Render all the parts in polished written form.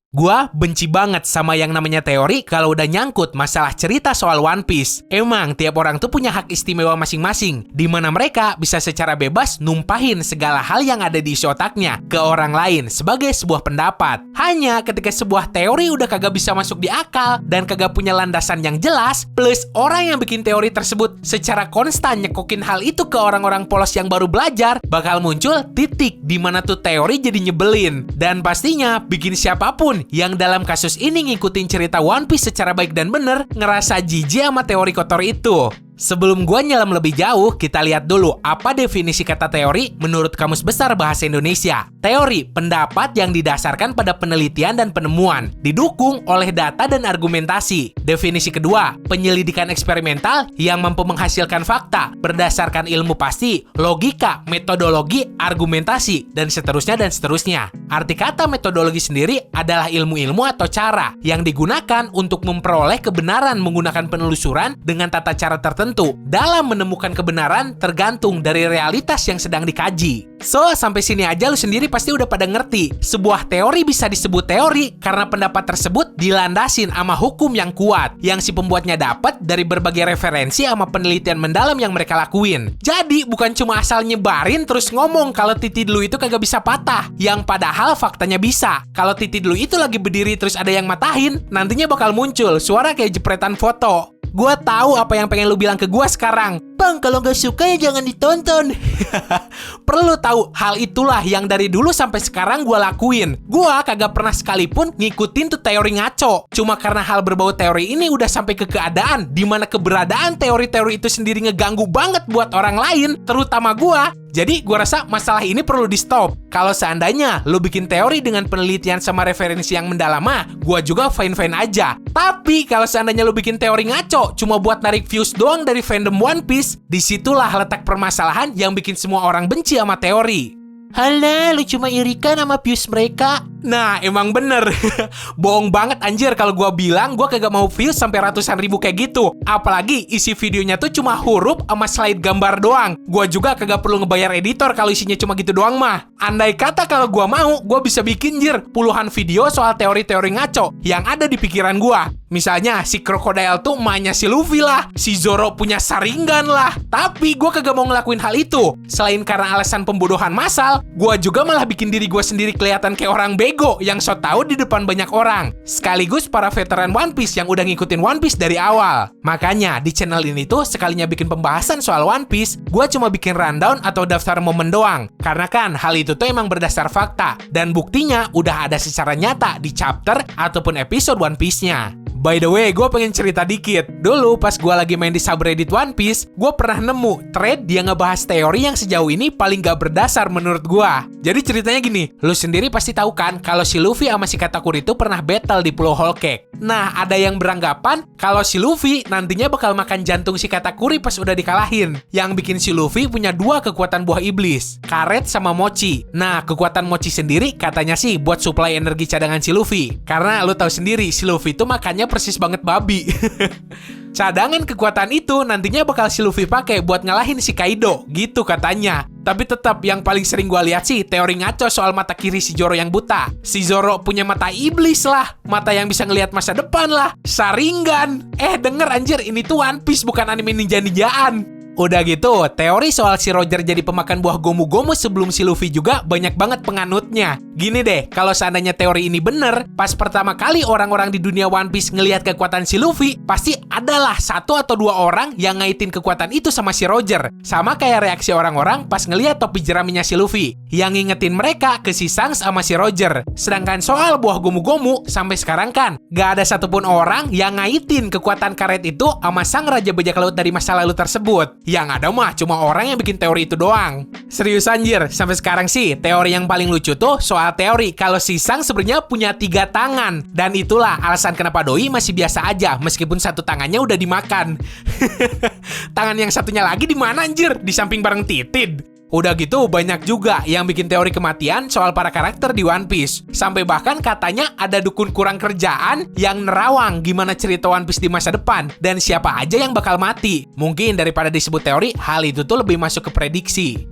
Gua benci banget sama yang namanya teori kalau udah nyangkut masalah cerita soal One Piece. Emang tiap orang tuh punya hak istimewa masing-masing, di mana mereka bisa secara bebas numpahin segala hal yang ada di isi otaknya ke orang lain sebagai sebuah pendapat. Hanya ketika sebuah teori udah kagak bisa masuk di akal dan kagak punya landasan yang jelas, plus orang yang bikin teori tersebut secara konstan nyekokin hal itu ke orang-orang polos yang baru belajar, bakal muncul titik di mana tuh teori jadi nyebelin. Dan pastinya bikin siapapun yang dalam kasus ini ngikutin cerita One Piece secara baik dan bener ngerasa jijik sama teori kotor itu. Sebelum gua nyelam lebih jauh, kita lihat dulu apa definisi kata teori menurut Kamus Besar Bahasa Indonesia. Teori, pendapat yang didasarkan pada penelitian dan penemuan, didukung oleh data dan argumentasi. Definisi kedua, penyelidikan eksperimental yang mampu menghasilkan fakta berdasarkan ilmu pasti, logika, metodologi, argumentasi, dan seterusnya. Arti kata metodologi sendiri adalah ilmu-ilmu atau cara yang digunakan untuk memperoleh kebenaran menggunakan penelusuran dengan tata cara tertentu dalam menemukan kebenaran tergantung dari realitas yang sedang dikaji. So, sampai sini aja lu sendiri pasti udah pada ngerti. Sebuah teori bisa disebut teori karena pendapat tersebut dilandasin sama hukum yang kuat yang si pembuatnya dapat dari berbagai referensi sama penelitian mendalam yang mereka lakuin. Jadi, bukan cuma asal nyebarin terus ngomong kalau titik dulu itu kagak bisa patah, yang padahal faktanya bisa. Kalau titik dulu itu lagi berdiri terus ada yang matahin, nantinya bakal muncul suara kayak jepretan foto. Gua tahu apa yang pengen lu bilang ke gua sekarang. Bang, kalau nggak suka ya jangan ditonton. Perlu tahu, hal itulah yang dari dulu sampai sekarang gua lakuin. Gua kagak pernah sekalipun ngikutin tuh teori ngaco. Cuma karena hal berbau teori ini udah sampai ke keadaan di mana keberadaan teori-teori itu sendiri ngeganggu banget buat orang lain, terutama gua. Jadi gua rasa masalah ini perlu di stop. Kalau seandainya lu bikin teori dengan penelitian sama referensi yang mendalam mah, gua juga fine-fine aja. Tapi kalau seandainya lu bikin teori ngaco cuma buat narik views doang dari fandom One Piece, disitulah letak permasalahan yang bikin semua orang benci sama teori. Halah, lu cuma irikan sama views mereka. Nah, emang bener. Bohong banget anjir kalau gua bilang gua kagak mau views sampai ratusan ribu kayak gitu. Apalagi isi videonya tuh cuma huruf sama slide gambar doang. Gua juga kagak perlu ngebayar editor kalau isinya cuma gitu doang mah. Andai kata kalau gua mau, gua bisa bikin puluhan video soal teori-teori ngaco yang ada di pikiran gua. Misalnya si Crocodile tuh emaknya si Luffy lah, si Zoro punya Sharingan lah. Tapi gua kagak mau ngelakuin hal itu. Selain karena alasan pembodohan massal, gua juga malah bikin diri gua sendiri kelihatan kayak orang bego yang so tau di depan banyak orang. Sekaligus para veteran One Piece yang udah ngikutin One Piece dari awal. Makanya di channel ini tuh sekalinya bikin pembahasan soal One Piece, gua cuma bikin rundown atau daftar momen doang. Karena kan hal itu tuh emang berdasar fakta. Dan buktinya udah ada secara nyata di chapter ataupun episode One Piece-nya. By the way, gue pengen cerita dikit. Dulu pas gue lagi main di subreddit One Piece, gue pernah nemu thread dia ngebahas teori yang sejauh ini paling gak berdasar menurut gue. Jadi ceritanya gini, lu sendiri pasti tahu kan kalau si Luffy sama si Katakuri itu pernah battle di Pulau Whole Cake. Nah, ada yang beranggapan kalau si Luffy nantinya bakal makan jantung si Katakuri pas udah dikalahin. Yang bikin si Luffy punya dua kekuatan buah iblis, karet sama mochi. Nah, kekuatan mochi sendiri katanya sih buat supply energi cadangan si Luffy. Karena lu tahu sendiri, si Luffy itu makannya persis banget babi. Cadangan kekuatan itu nantinya bakal si Luffy pakai buat ngalahin si Kaido, gitu katanya. Tapi tetap yang paling sering gua lihat sih teori ngaco soal mata kiri si Zoro yang buta. Si Zoro punya mata iblis lah, mata yang bisa ngelihat masa depan lah, Sharingan. Denger anjir, ini tuh One Piece bukan anime ninja-ninjaan. Udah gitu, teori soal si Roger jadi pemakan buah gomu-gomu sebelum si Luffy juga banyak banget penganutnya. Gini deh, kalau seandainya teori ini bener, pas pertama kali orang-orang di dunia One Piece ngelihat kekuatan si Luffy, pasti adalah satu atau dua orang yang ngaitin kekuatan itu sama si Roger. Sama kayak reaksi orang-orang pas ngelihat topi jeraminya si Luffy, yang ngingetin mereka ke si Shanks sama si Roger. Sedangkan soal buah gomu-gomu, sampai sekarang kan, gak ada satupun orang yang ngaitin kekuatan karet itu sama sang Raja Bajak Laut dari masa lalu tersebut. Yang ada mah cuma orang yang bikin teori itu doang. Serius anjir, sampai sekarang sih teori yang paling lucu tuh soal teori kalau si Sang sebenarnya punya 3 tangan. Dan itulah alasan kenapa Doi masih biasa aja meskipun satu tangannya udah dimakan. Tangan yang satunya lagi di mana anjir? Di samping bareng Titid. Udah gitu banyak juga yang bikin teori kematian soal para karakter di One Piece. Sampai bahkan katanya ada dukun kurang kerjaan yang nerawang gimana cerita One Piece di masa depan dan siapa aja yang bakal mati. Mungkin daripada disebut teori, hal itu tuh lebih masuk ke prediksi.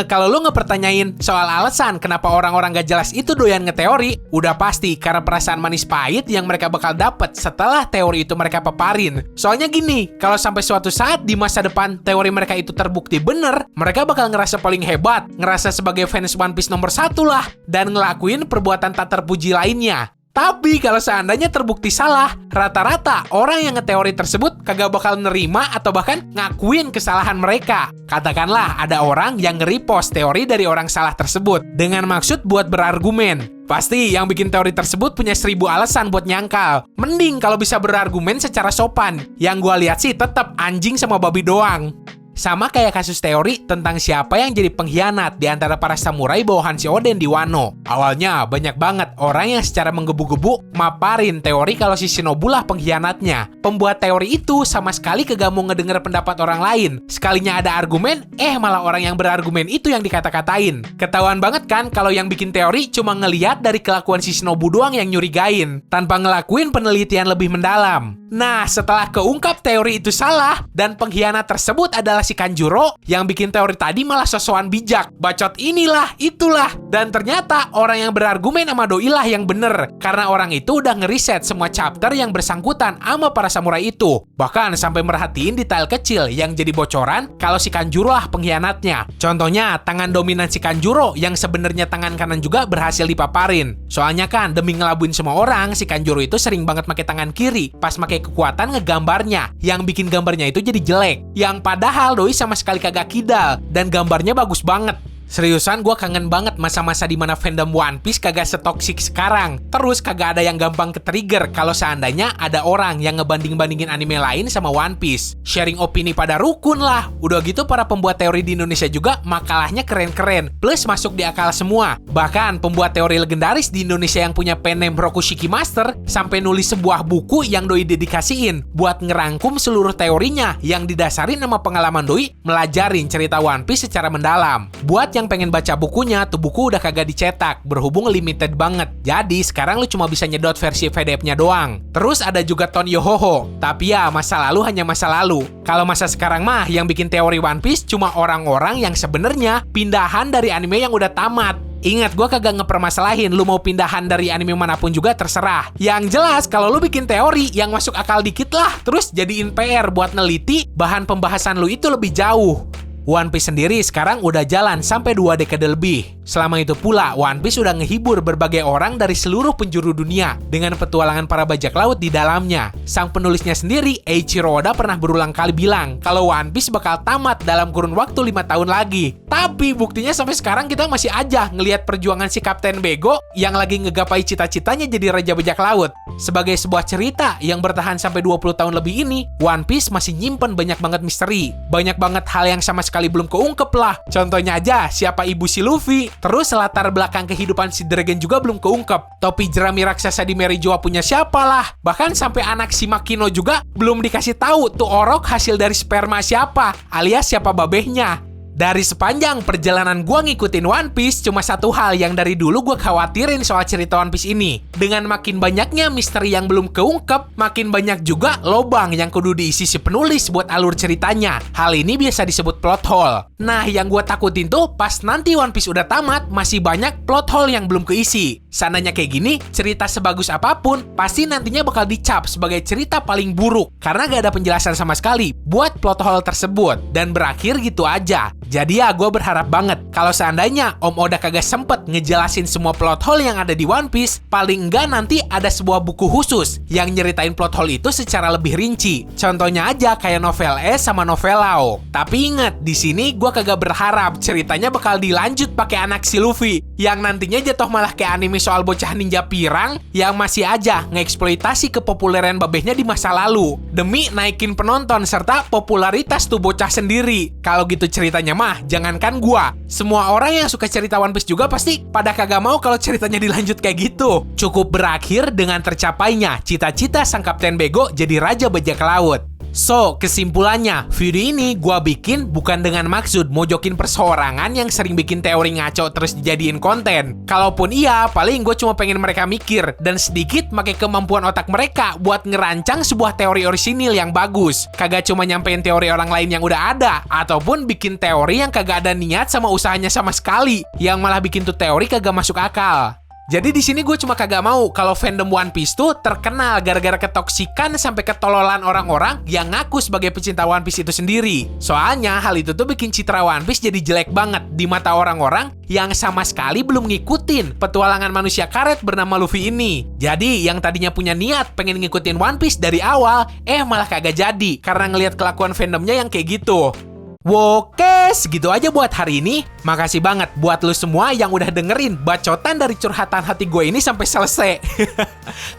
Kalau lu ngepertanyain soal alasan kenapa orang-orang gak jelas itu doyan ngeteori, udah pasti karena perasaan manis pahit yang mereka bakal dapet setelah teori itu mereka paparin. Soalnya gini, kalau sampai suatu saat di masa depan teori mereka itu terbukti bener, mereka bakal ngerasa paling hebat, ngerasa sebagai fans One Piece nomor 1 lah, dan ngelakuin perbuatan tak terpuji lainnya. Tapi kalau seandainya terbukti salah, rata-rata orang yang ngeteori tersebut kagak bakal nerima atau bahkan ngakuin kesalahan mereka. Katakanlah ada orang yang nge-repost teori dari orang salah tersebut dengan maksud buat berargumen. Pasti yang bikin teori tersebut punya 1000 alasan buat nyangkal. Mending kalau bisa berargumen secara sopan. Yang gua lihat sih tetap anjing sama babi doang. Sama kayak kasus teori tentang siapa yang jadi pengkhianat di antara para samurai bawahan si Oden di Wano. Awalnya banyak banget orang yang secara menggebu-gebu maparin teori kalau si Shinobu lah pengkhianatnya. Pembuat teori itu sama sekali kagak mau ngedenger pendapat orang lain. Sekalinya ada argumen, malah orang yang berargumen itu yang dikata-katain. Ketahuan banget kan kalau yang bikin teori cuma ngeliat dari kelakuan si Shinobu doang yang nyurigain, tanpa ngelakuin penelitian lebih mendalam. Nah, setelah keungkap teori itu salah dan pengkhianat tersebut adalah si Kanjuro, yang bikin teori tadi malah sosokan bijak, bacot inilah, itulah. Dan ternyata orang yang berargumen sama doi lah yang bener, karena orang itu udah ngeriset semua chapter yang bersangkutan sama para samurai itu. Bahkan sampai merhatiin detail kecil yang jadi bocoran kalau si Kanjuro lah pengkhianatnya. Contohnya, tangan dominan si Kanjuro yang sebenarnya tangan kanan juga berhasil dipaparin. Soalnya kan demi ngelabuin semua orang, si Kanjuro itu sering banget pakai tangan kiri, pas pakai kekuatan ngegambarnya, yang bikin gambarnya itu jadi jelek. Yang padahal doi sama sekali kagak kidal, dan gambarnya bagus banget. Seriusan, gue kangen banget masa-masa dimana fandom One Piece kagak setoksik sekarang. Terus kagak ada yang gampang ke-trigger kalau seandainya ada orang yang ngebanding-bandingin anime lain sama One Piece. Sharing opini pada rukun lah. Udah gitu para pembuat teori di Indonesia juga makalahnya keren-keren, plus masuk di akal semua. Bahkan pembuat teori legendaris di Indonesia yang punya pen name Rokushiki Master sampai nulis sebuah buku yang doi dedikasiin buat ngerangkum seluruh teorinya yang didasarin sama pengalaman doi melajarin cerita One Piece secara mendalam. Buat yang pengen baca bukunya, tuh buku udah kagak dicetak, berhubung limited banget. Jadi sekarang lu cuma bisa nyedot versi PDF-nya doang. Terus ada juga Ton Yohoho. Tapi ya, masa lalu hanya masa lalu. Kalau masa sekarang mah yang bikin teori One Piece cuma orang-orang yang sebenarnya pindahan dari anime yang udah tamat. Ingat, gue kagak ngepermasalahin lu mau pindahan dari anime manapun juga terserah. Yang jelas, kalau lu bikin teori yang masuk akal dikit lah, terus jadiin PR buat neliti, bahan pembahasan lu itu lebih jauh. One Piece sendiri sekarang udah jalan sampai 2 dekade lebih. Selama itu pula, One Piece udah ngehibur berbagai orang dari seluruh penjuru dunia dengan petualangan para bajak laut di dalamnya. Sang penulisnya sendiri, Eiichiro Oda, pernah berulang kali bilang kalau One Piece bakal tamat dalam kurun waktu 5 tahun lagi. Tapi buktinya sampai sekarang kita masih aja ngelihat perjuangan si Kapten Bego yang lagi ngegapai cita-citanya jadi raja bajak laut. Sebagai sebuah cerita yang bertahan sampai 20 tahun lebih ini, One Piece masih nyimpen banyak banget misteri. Banyak banget hal yang sama sekali belum keungkep lah. Contohnya aja, siapa ibu si Luffy. Terus latar belakang kehidupan si Dragon juga belum keungkep. Topi jerami raksasa di Merijoa punya siapa lah. Bahkan sampai anak si Makino juga belum dikasih tahu tuh orok hasil dari sperma siapa, alias siapa babehnya. Dari sepanjang perjalanan gua ngikutin One Piece, cuma satu hal yang dari dulu gua khawatirin soal cerita One Piece ini. Dengan makin banyaknya misteri yang belum keungkep, makin banyak juga lobang yang kudu diisi si penulis buat alur ceritanya. Hal ini biasa disebut plot hole. Nah, yang gua takutin tuh pas nanti One Piece udah tamat, masih banyak plot hole yang belum keisi. Sananya kayak gini, cerita sebagus apapun, pasti nantinya bakal dicap sebagai cerita paling buruk. Karena gak ada penjelasan sama sekali buat plot hole tersebut. Dan berakhir gitu aja. Jadi ya, gue berharap banget kalau seandainya Om Oda kagak sempet ngejelasin semua plot hole yang ada di One Piece, paling enggak nanti ada sebuah buku khusus yang nyeritain plot hole itu secara lebih rinci. Contohnya aja kayak novel S sama novel Lao. Tapi inget, di sini gue kagak berharap ceritanya bakal dilanjut pakai anak si Luffy yang nantinya jatuh malah kayak anime soal bocah ninja pirang yang masih aja ngeksploitasi kepopuleran babehnya di masa lalu demi naikin penonton serta popularitas tuh bocah sendiri. Kalau gitu ceritanya mah, jangankan gua, semua orang yang suka cerita One Piece juga pasti pada kagak mau kalau ceritanya dilanjut kayak gitu. Cukup berakhir dengan tercapainya cita-cita sang Kapten Bego jadi raja bajak laut. So, kesimpulannya, video ini gua bikin bukan dengan maksud mojokin perseorangan yang sering bikin teori ngaco terus dijadiin konten. Kalaupun iya, paling gue cuma pengen mereka mikir dan sedikit pakai kemampuan otak mereka buat ngerancang sebuah teori orisinil yang bagus. Kagak cuma nyampein teori orang lain yang udah ada, ataupun bikin teori yang kagak ada niat sama usahanya sama sekali, yang malah bikin tuh teori kagak masuk akal. Jadi di sini gue cuma kagak mau kalau fandom One Piece tuh terkenal gara-gara ketoksikan sampai ketololan orang-orang yang ngaku sebagai pecinta One Piece itu sendiri. Soalnya hal itu tuh bikin citra One Piece jadi jelek banget di mata orang-orang yang sama sekali belum ngikutin petualangan manusia karet bernama Luffy ini. Jadi yang tadinya punya niat pengen ngikutin One Piece dari awal, malah kagak jadi karena ngelihat kelakuan fandomnya yang kayak gitu. Oke, segitu aja buat hari ini. Makasih banget buat lu semua yang udah dengerin bacotan dari curhatan hati gue ini sampai selesai.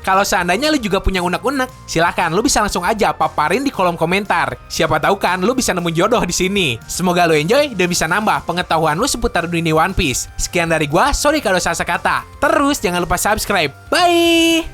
Kalau seandainya lu juga punya unek-unek, silakan lu bisa langsung aja paparin di kolom komentar. Siapa tahu kan lu bisa nemu jodoh di sini. Semoga lu enjoy dan bisa nambah pengetahuan lu seputar dunia One Piece. Sekian dari gua, sorry kalau salah kata. Terus jangan lupa subscribe. Bye!